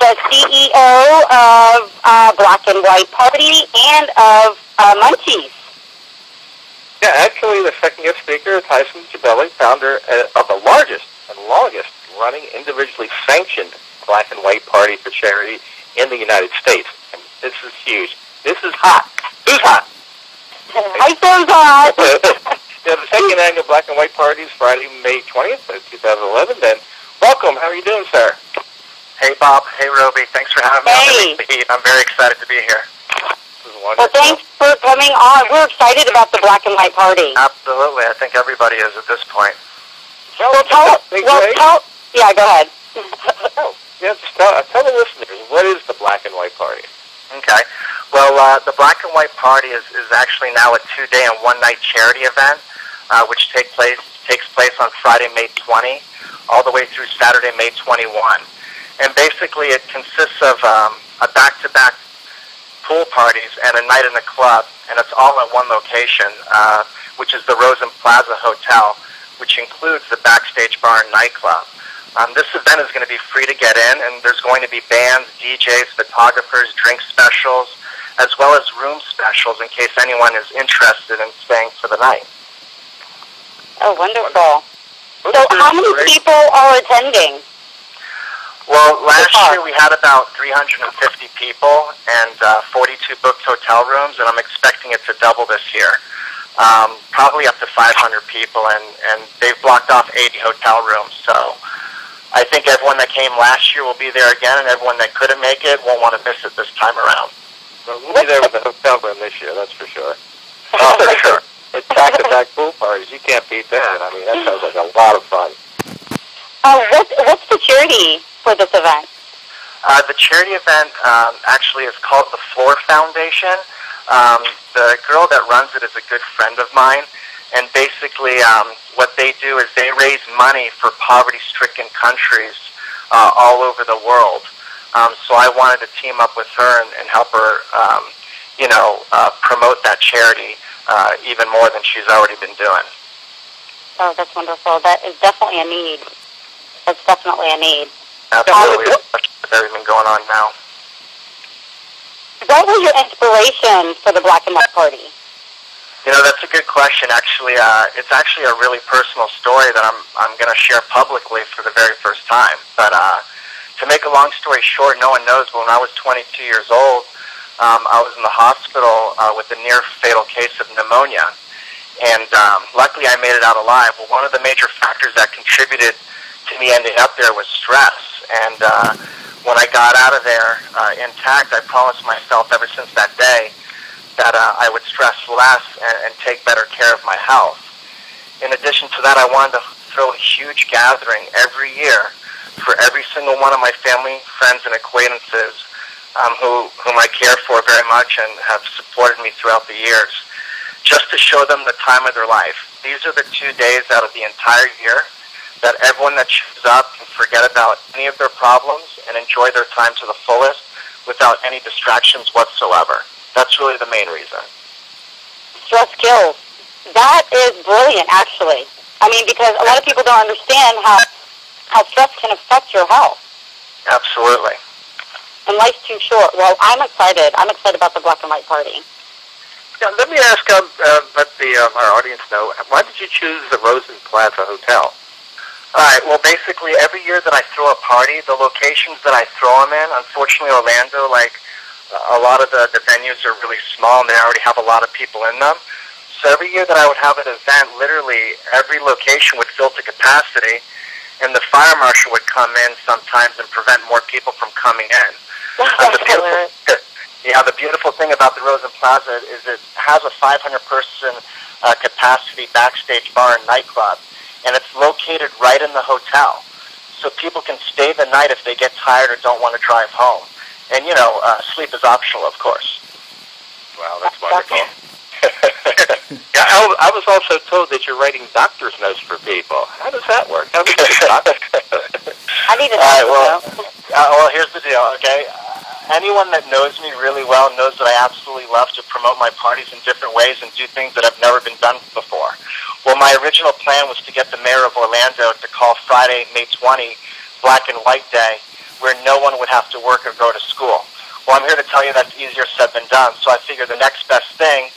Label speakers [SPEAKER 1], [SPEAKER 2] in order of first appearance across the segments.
[SPEAKER 1] the CEO of Black and White Party and of Munchies.
[SPEAKER 2] Yeah, actually, the second guest speaker is Heissam Jebailey, founder of the largest and longest running individually sanctioned Black and White Party for charity in the United States. And this is huge. This is hot. Who's hot?
[SPEAKER 1] Heissam's hot.
[SPEAKER 2] Yeah, the second annual Black and White Party is Friday, May 20th, 2011. Then, welcome. How are you doing, sir?
[SPEAKER 3] Hey, Bob. Hey, Roby. Thanks for having me on the heat. I'm very excited to be here.
[SPEAKER 2] This is wonderful.
[SPEAKER 1] Well, thanks for coming on. We're excited about the Black and White Party.
[SPEAKER 3] Absolutely. I think everybody is at this point.
[SPEAKER 1] Yeah, go ahead.
[SPEAKER 2] Tell the listeners, what is the Black and White Party?
[SPEAKER 3] Okay. Well, the Black and White Party is actually now a 2-day and 1-night charity event, which takes place on Friday, May 20, all the way through Saturday, May 21. And basically it consists of a back-to-back pool parties and a night in the club, and it's all at one location, which is the Rosen Plaza Hotel, which includes the Backstage Bar and Nightclub. This event is going to be free to get in, and there's going to be bands, DJs, photographers, drink specials, as well as room specials in case anyone is interested in staying for the night.
[SPEAKER 1] Oh, wonderful. So how many people are attending?
[SPEAKER 3] Well, last year we had about 350 people and 42 booked hotel rooms, and I'm expecting it to double this year. Probably up to 500 people, and they've blocked off 80 hotel rooms, so I think everyone that came last year will be there again, and everyone that couldn't make it won't want to miss it this time around.
[SPEAKER 2] Well, we'll be there with the hotel room this year, that's for sure.
[SPEAKER 3] Oh, for sure.
[SPEAKER 2] It's back-to-back pool parties. You can't beat that. I mean, that sounds like a lot of fun.
[SPEAKER 1] What's the charity for this event?
[SPEAKER 3] The charity event actually is called the Floor Foundation. The girl that runs it is a good friend of mine, and basically what they do is they raise money for poverty-stricken countries all over the world. So I wanted to team up with her and help her, promote that charity even more than she's already been doing.
[SPEAKER 1] Oh, that's wonderful. That is definitely a need. That's definitely a need.
[SPEAKER 3] Absolutely. With everything going on now.
[SPEAKER 1] What was your inspiration for the Black and White Party?
[SPEAKER 3] You know, that's a good question. Actually, it's actually a really personal story that I'm going to share publicly for the very first time. But to make a long story short, no one knows, but when I was 22 years old, I was in the hospital with a near-fatal case of pneumonia. And luckily I made it out alive. Well, one of the major factors that contributed to me ending up there was stress. And when I got out of there intact, I promised myself ever since that day that I would stress less and take better care of my health. In addition to that, I wanted to throw a huge gathering every year for every single one of my family, friends, and acquaintances whom I care for very much and have supported me throughout the years, just to show them the time of their life. These are the 2 days out of the entire year that everyone that shows up can forget about any of their problems and enjoy their time to the fullest without any distractions whatsoever. That's really the main reason.
[SPEAKER 1] Stress kills. That is brilliant, actually. I mean, because a lot of people don't understand how stress can affect your health.
[SPEAKER 3] Absolutely.
[SPEAKER 1] And life's too short. Well, I'm excited. I'm excited about the Black and White Party.
[SPEAKER 2] Now, let me ask, let our audience know, why did you choose the Rosen Plaza Hotel?
[SPEAKER 3] All right, well, basically, every year that I throw a party, the locations that I throw them in, unfortunately, Orlando, a lot of the venues are really small, and they already have a lot of people in them. So every year that I would have an event, literally every location would fill to capacity, and the fire marshal would come in sometimes and prevent more people from coming in. The beautiful thing about the Rosen Plaza is it has a 500-person capacity backstage bar and nightclub, and it's located right in the hotel. So people can stay the night if they get tired or don't want to drive home. And, sleep is optional, of course.
[SPEAKER 2] Wow, that's wonderful. Yeah, I was also told that you're writing doctor's notes for people. How does that work? How does that
[SPEAKER 1] I need to know.
[SPEAKER 3] Well, here's the deal, okay? Anyone that knows me really well knows that I absolutely love to promote my parties in different ways and do things that have never been done before. Well, my original plan was to get the mayor of Orlando to call Friday, May 20, Black and White Day, where no one would have to work or go to school. Well, I'm here to tell you that's easier said than done. So I figure the next best thing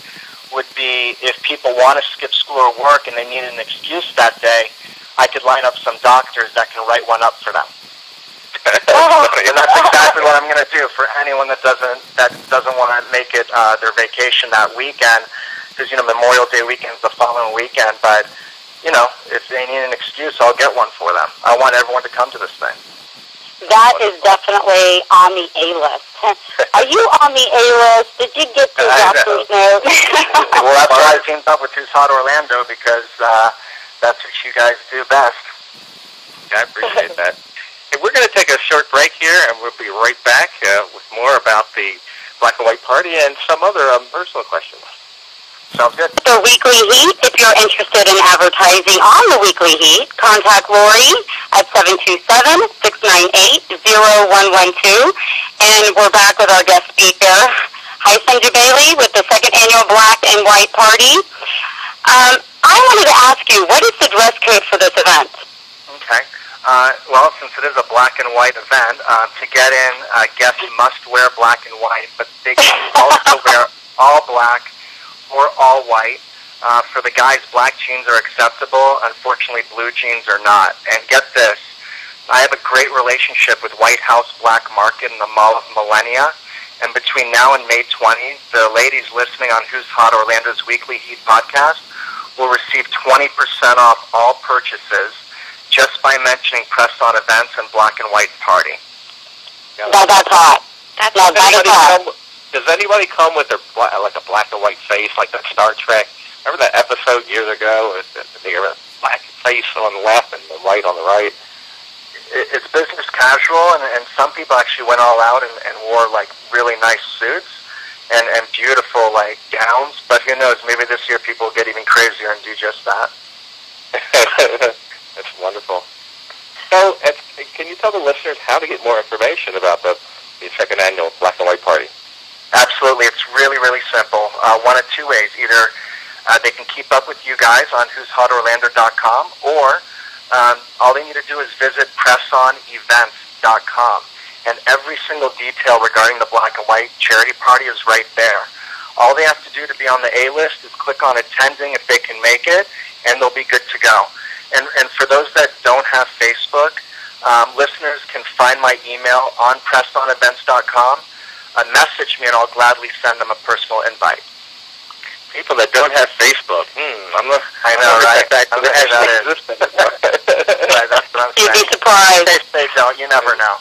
[SPEAKER 3] would be if people want to skip school or work and they need an excuse that day, I could line up some doctors that can write one up for them. And that's exactly what I'm going to do for anyone that doesn't want to make it their vacation that weekend, because Memorial Day weekend is the following weekend. But if they need an excuse, I'll get one for them. I want everyone to come to this thing.
[SPEAKER 1] That is definitely on the A-list. Are you on the A-list? Did you get the doctor's note?
[SPEAKER 3] Well, that's why I teamed up with Who's Hot Orlando, because that's what you guys do best.
[SPEAKER 2] I appreciate that. Hey, we're going to take a short break here, and we'll be right back with more about the Black and White Party and some other personal questions.
[SPEAKER 3] Sounds good.
[SPEAKER 1] The Weekly Heat, if you're interested in advertising on the Weekly Heat, contact Lori at 727-698-0112. And we're back with our guest speaker, Heissam Jebailey, with the second annual Black and White Party. I wanted to ask you, what is the dress code for this event?
[SPEAKER 3] Okay. Well, since it is a black and white event, to get in, guests must wear black and white, but they can also wear all black or all white. For the guys, black jeans are acceptable. Unfortunately, blue jeans are not. And get this, I have a great relationship with White House Black Market in the Mall of Millennia. And between now and May 20, the ladies listening on Who's Hot Orlando's Weekly Heat podcast will receive 20% off all purchases just by mentioning Press On Events and Black and White Party.
[SPEAKER 1] That's hot. That is hot.
[SPEAKER 2] Does anybody come with a black and white face, like that Star Trek? Remember that episode years ago? They have a black face on the left and the white on the right.
[SPEAKER 3] It's business casual, and some people actually went all out and wore like really nice suits and beautiful like gowns. But who knows? Maybe this year people will get even crazier and do just that.
[SPEAKER 2] That's wonderful. So, can you tell the listeners how to get more information about the second annual Black and White Party?
[SPEAKER 3] Absolutely. It's really, really simple. One of two ways. Either they can keep up with you guys on who'shotorlando.com, or all they need to do is visit pressonevents.com. And every single detail regarding the Black and White charity party is right there. All they have to do to be on the A-list is click on attending if they can make it, and they'll be good to go. And for those that don't have Facebook, listeners can find my email on pressonevents.com. Message me, and I'll gladly send them a personal invite.
[SPEAKER 2] People that don't have Facebook,
[SPEAKER 3] I know, right? That's what I'm saying.
[SPEAKER 1] You'd be surprised.
[SPEAKER 3] They don't. You never know.